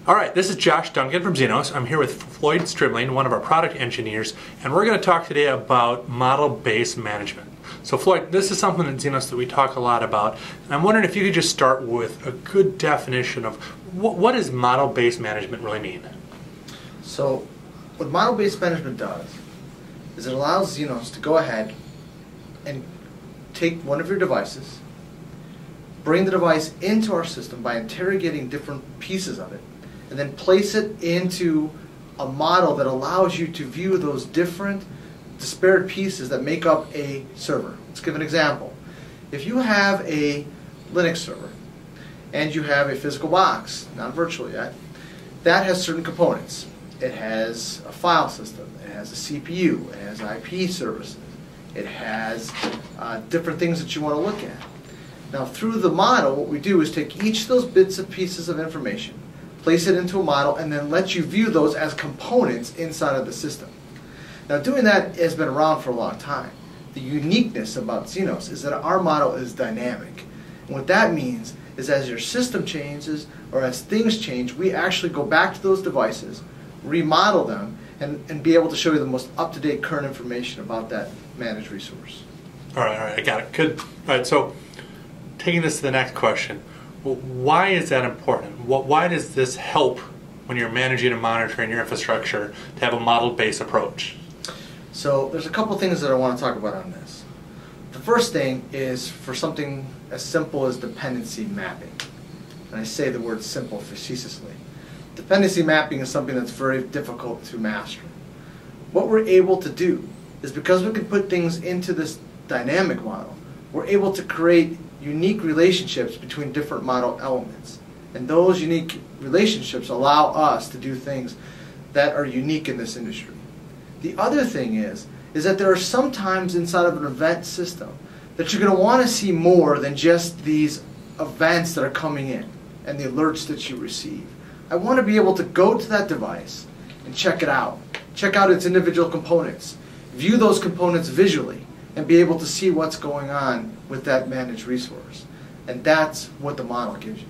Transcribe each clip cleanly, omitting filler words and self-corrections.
All right, this is Josh Duncan from Zenoss. I'm here with Floyd Strimling, one of our product engineers, and we're going to talk today about model-based management. So Floyd, this is something at Zenoss that we talk a lot about, and I'm wondering if you could just start with a good definition of what does model-based management really mean? So what model-based management does is it allows Zenoss to go ahead and take one of your devices, bring the device into our system by interrogating different pieces of it, and then place it into a model that allows you to view those different disparate pieces that make up a server. Let's give an example. If you have a Linux server and you have a physical box, not virtual yet, that has certain components. It has a file system, it has a CPU, it has IP services, it has different things that you want to look at. Now through the model, what we do is take each of those bits and pieces of information, place it into a model, and then let you view those as components inside of the system. Now doing that has been around for a long time. The uniqueness about Zenoss is that our model is dynamic. And what that means is as your system changes or as things change, we actually go back to those devices, remodel them, and be able to show you the most up-to-date current information about that managed resource. All right, I got it. Good. All right, so taking this to the next question, well, why is that important? Why does this help when you're managing and monitoring your infrastructure to have a model-based approach? So there's a couple things that I want to talk about on this. The first thing is for something as simple as dependency mapping. And I say the word simple facetiously. Dependency mapping is something that's very difficult to master. What we're able to do is because we can put things into this dynamic model, we're able to create unique relationships between different model elements. And those unique relationships allow us to do things that are unique in this industry. The other thing is that there are some times inside of an event system that you're going to want to see more than just these events that are coming in and the alerts that you receive. I want to be able to go to that device and check it out. Check out its individual components. View those components visually and be able to see what's going on with that managed resource. And that's what the model gives you.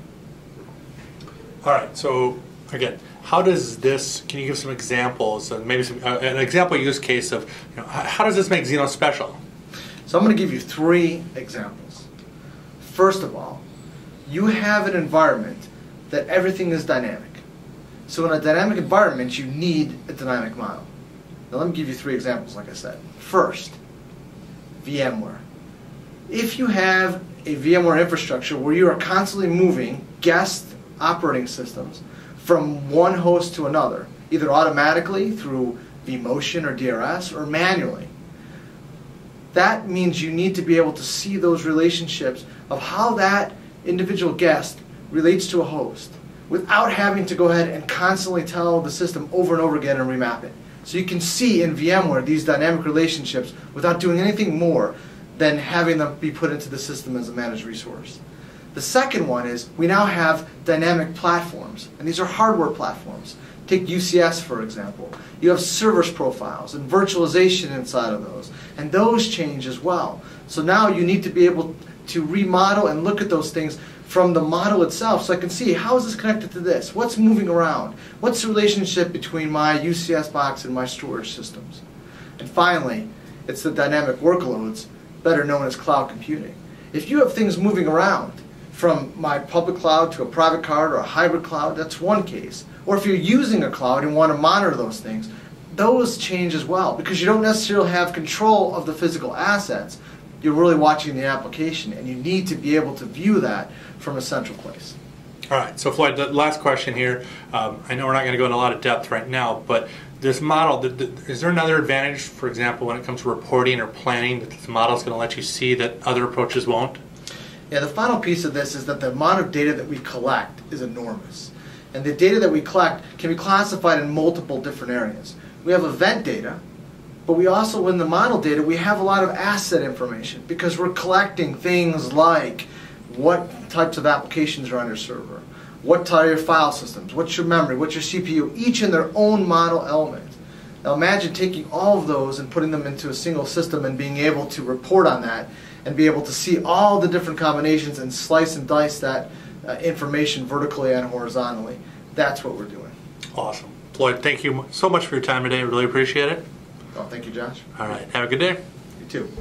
All right, so again, how does this, can you give some examples, and maybe an example use case of, how does this make Zenoss special? So I'm going to give you 3 examples. First of all, you have an environment that everything is dynamic. So in a dynamic environment, you need a dynamic model. Now let me give you 3 examples, like I said. First, VMware. If you have a VMware infrastructure where you are constantly moving guest operating systems from one host to another, either automatically through vMotion or DRS or manually, that means you need to be able to see those relationships of how that individual guest relates to a host without having to go ahead and constantly tell the system over and over again and remap it. So you can see in VMware these dynamic relationships without doing anything more than having them be put into the system as a managed resource. The second one is we now have dynamic platforms, and these are hardware platforms. Take UCS for example. You have service profiles and virtualization inside of those, and those change as well. So now you need to be able to remodel and look at those things from the model itself, so I can see how is this connected to this, what's moving around, what's the relationship between my UCS box and my storage systems. And finally, it's the dynamic workloads, better known as cloud computing. If you have things moving around from my public cloud to a private cloud or a hybrid cloud, that's one case. Or if you're using a cloud and want to monitor those things, those change as well, because you don't necessarily have control of the physical assets. You're really watching the application, and you need to be able to view that from a central place. All right, so Floyd, the last question here. I know we're not going to go into a lot of depth right now, but this model, is there another advantage, for example, when it comes to reporting or planning, that this model is going to let you see that other approaches won't? Yeah, the final piece of this is that the amount of data that we collect is enormous. And the data that we collect can be classified in multiple different areas. We have event data, but we also, in the model data, we have a lot of asset information because we're collecting things like what types of applications are on your server, what are your file systems, what's your memory, what's your CPU, each in their own model element. Now imagine taking all of those and putting them into a single system and being able to report on that and be able to see all the different combinations and slice and dice that information vertically and horizontally. That's what we're doing. Awesome. Floyd, thank you so much for your time today. I really appreciate it. Oh, thank you, Josh. All right. Have a good day. You too.